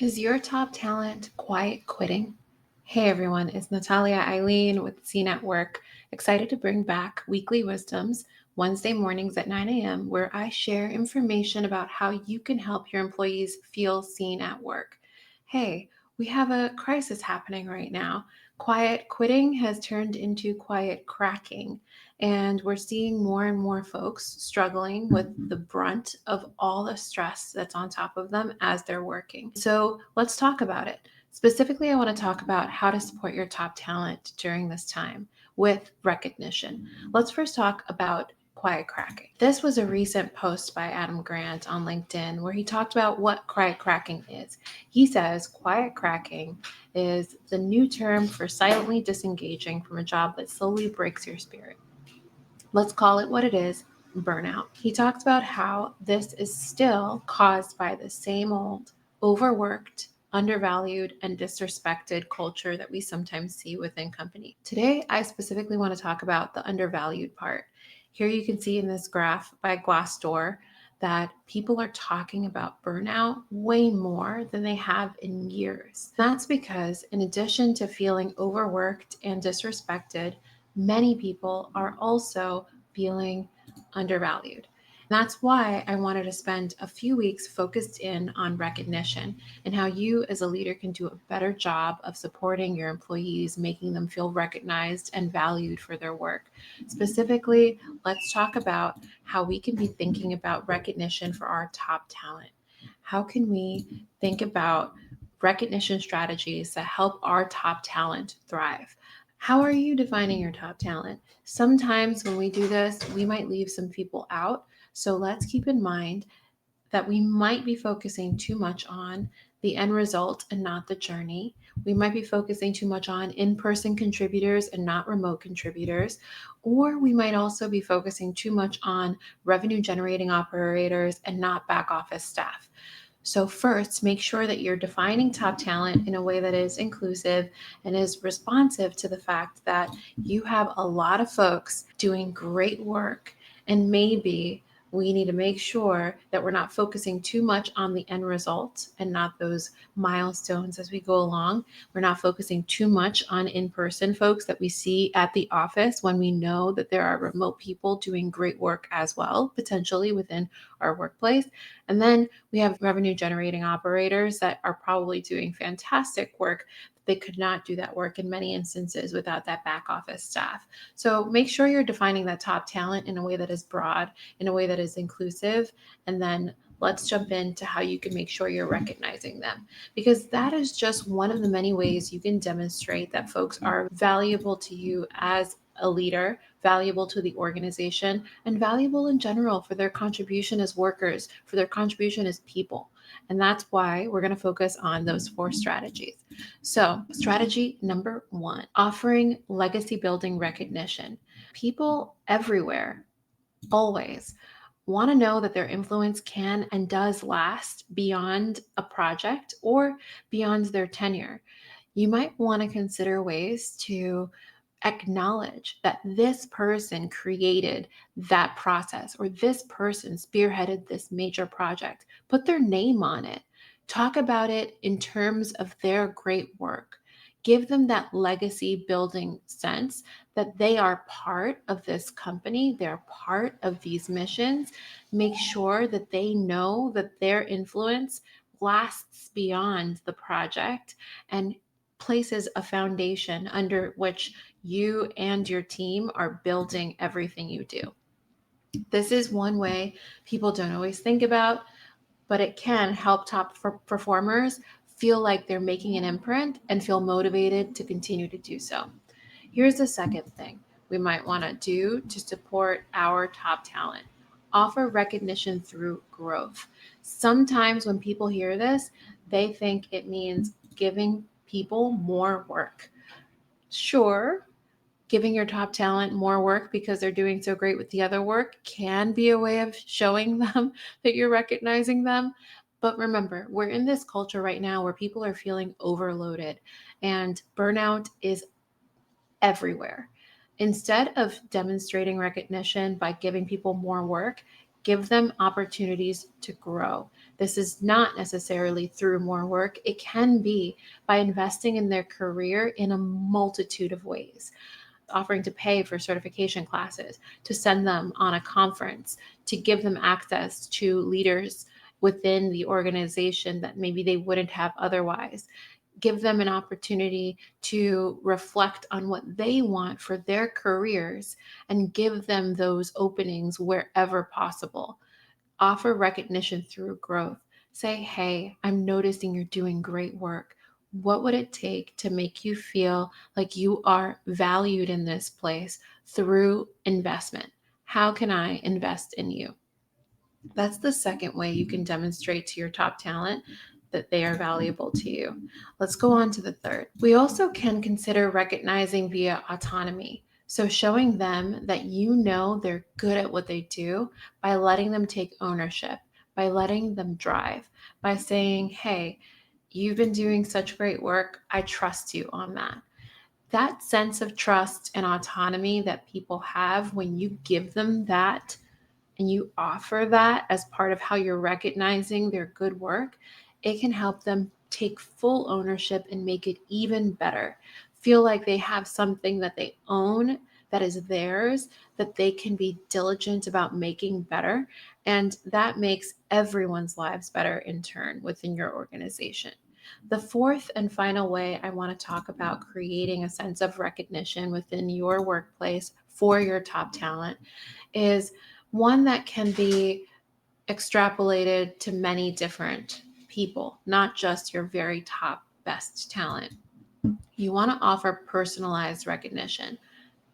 Is your top talent quiet quitting? Hey everyone, it's Natalia Eileen with C Network, excited to bring back weekly wisdoms Wednesday mornings at 9 a.m., where I share information about how you can help your employees feel seen at work. Hey, we have a crisis happening right now. Quiet quitting has turned into quiet cracking, and we're seeing more and more folks struggling with the brunt of all the stress that's on top of them as they're working. So let's talk about it. Specifically, I want to talk about how to support your top talent during this time with recognition. Let's first talk about quiet cracking. This was a recent post by Adam Grant on LinkedIn where he talked about what quiet cracking is. He says quiet cracking is the new term for silently disengaging from a job that slowly breaks your spirit. Let's call it what it is, burnout. He talks about how this is still caused by the same old, overworked, undervalued, and disrespected culture that we sometimes see within companies. Today, I specifically want to talk about the undervalued part. Here you can see in this graph by Glassdoor that people are talking about burnout way more than they have in years. That's because, in addition to feeling overworked and disrespected, many people are also feeling undervalued. That's why I wanted to spend a few weeks focused in on recognition and how you, as a leader, can do a better job of supporting your employees, making them feel recognized and valued for their work. Specifically, let's talk about how we can be thinking about recognition for our top talent. How can we think about recognition strategies that help our top talent thrive? How are you defining your top talent? Sometimes when we do this, we might leave some people out. So let's keep in mind that we might be focusing too much on the end result and not the journey. We might be focusing too much on in person contributors and not remote contributors. Or we might also be focusing too much on revenue generating operators and not back office staff. So, first, make sure that you're defining top talent in a way that is inclusive and is responsive to the fact that you have a lot of folks doing great work. And maybe we need to make sure that we're not focusing too much on the end result and not those milestones as we go along. We're not focusing too much on in person folks that we see at the office when we know that there are remote people doing great work as well, potentially within our workplace. And then we have revenue generating operators that are probably doing fantastic work. They could not do that work in many instances without that back office staff. So make sure you're defining that top talent in a way that is broad, in a way that is inclusive, and then let's jump into how you can make sure you're recognizing them, because that is just one of the many ways you can demonstrate that folks are valuable to you as a leader, valuable to the organization, and valuable in general for their contribution as workers, for their contribution as people. And that's why we're going to focus on those four strategies. So, strategy number one, offering legacy building recognition. People everywhere always want to know that their influence can and does last beyond a project or beyond their tenure. You might want to consider ways to acknowledge that this person created that process or this person spearheaded this major project. Put their name on it. Talk about it in terms of their great work. Give them that legacy building sense that they are part of this company, they're part of these missions. Make sure that they know that their influence lasts beyond the project and places a foundation under which you and your team are building everything you do. This is one way people don't always think about, but it can help top performers feel like they're making an imprint and feel motivated to continue to do so. Here's the second thing we might want to do to support our top talent: offer recognition through growth. Sometimes when people hear this, they think it means giving people more work. Sure, giving your top talent more work because they're doing so great with the other work can be a way of showing them that you're recognizing them. But remember, we're in this culture right now where people are feeling overloaded and burnout is everywhere. Instead of demonstrating recognition by giving people more work, give them opportunities to grow. This is not necessarily through more work. It can be by investing in their career in a multitude of ways, offering to pay for certification classes, to send them on a conference, to give them access to leaders within the organization that maybe they wouldn't have otherwise. Give them an opportunity to reflect on what they want for their careers and give them those openings wherever possible. Offer recognition through growth. Say, hey, I'm noticing you're doing great work. What would it take to make you feel like you are valued in this place through investment? How can I invest in you? That's the second way you can demonstrate to your top talent that they are valuable to you. Let's go on to the third. We also can consider recognizing via autonomy. So showing them that you know they're good at what they do by letting them take ownership, by letting them drive, by saying, hey, you've been doing such great work. I trust you on that. That sense of trust and autonomy that people have when you give them that and you offer that as part of how you're recognizing their good work, it can help them take full ownership and make it even better. Feel like they have something that they own that is theirs, that they can be diligent about making better. And that makes everyone's lives better in turn within your organization. The fourth and final way I want to talk about creating a sense of recognition within your workplace for your top talent is one that can be extrapolated to many different people, not just your very top best talent. You want to offer personalized recognition.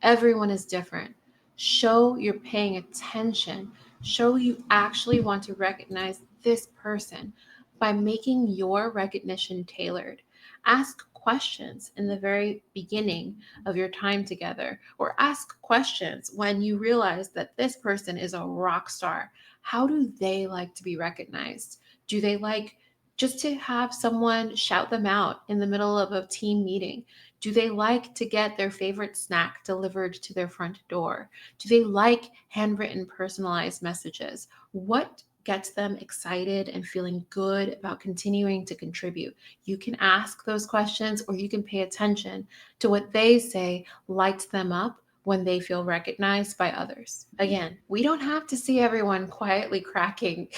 Everyone is different. Show you're paying attention. Show you actually want to recognize this person by making your recognition tailored. Ask questions in the very beginning of your time together, or ask questions when you realize that this person is a rock star. How do they like to be recognized? Do they like just to have someone shout them out in the middle of a team meeting? Do they like to get their favorite snack delivered to their front door? Do they like handwritten personalized messages? What gets them excited and feeling good about continuing to contribute? You can ask those questions, or you can pay attention to what they say lights them up when they feel recognized by others. Again, we don't have to see everyone quietly cracking.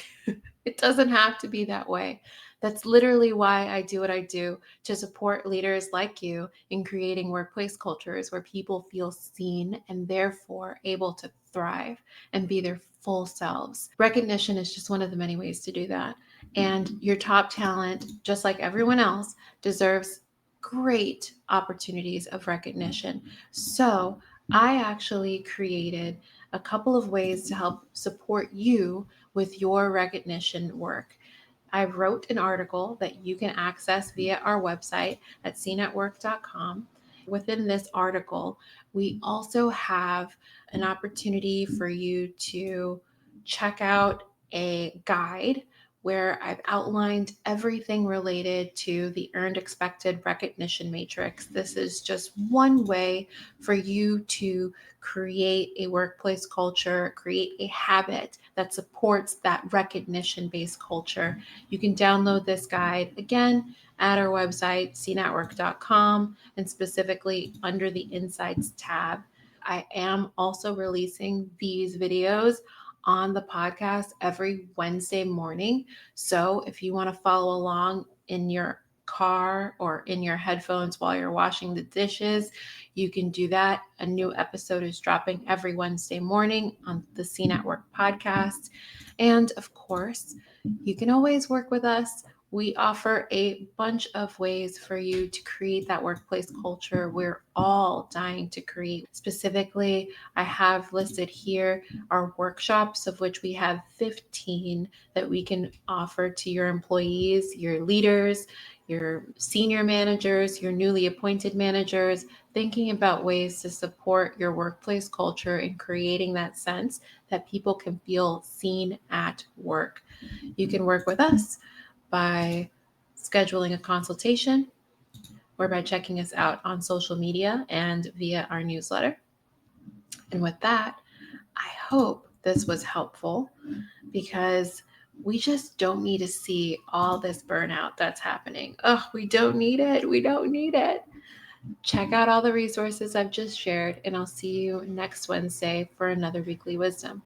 It doesn't have to be that way. That's literally why I do what I do, to support leaders like you in creating workplace cultures where people feel seen and therefore able to thrive and be their full selves. Recognition is just one of the many ways to do that. And your top talent, just like everyone else, deserves great opportunities of recognition. So I actually created a couple of ways to help support you with your recognition work. I wrote an article that you can access via our website at cnetwork.com. Within this article, we also have an opportunity for you to check out a guide where I've outlined everything related to the earned expected recognition matrix. This is just one way for you to create a workplace culture, create a habit that supports that recognition-based culture. You can download this guide again at our website, cnetwork.com, and specifically under the Insights tab. I am also releasing these videos on the podcast every Wednesday morning. So if you want to follow along in your car or in your headphones while you're washing the dishes, you can do that. A new episode is dropping every Wednesday morning on the C Network podcast. And of course, you can always work with us. We offer a bunch of ways for you to create that workplace culture we're all dying to create. Specifically, I have listed here our workshops, of which we have 15 that we can offer to your employees, your leaders, your senior managers, your newly appointed managers, thinking about ways to support your workplace culture and creating that sense that people can feel seen at work. You can work with us by scheduling a consultation or by checking us out on social media and via our newsletter. And with that, I hope this was helpful, because We just don't need to see all this burnout that's happening. Oh, we don't need it. We don't need it. Check out all the resources I've just shared, and I'll see you next Wednesday for another weekly wisdom.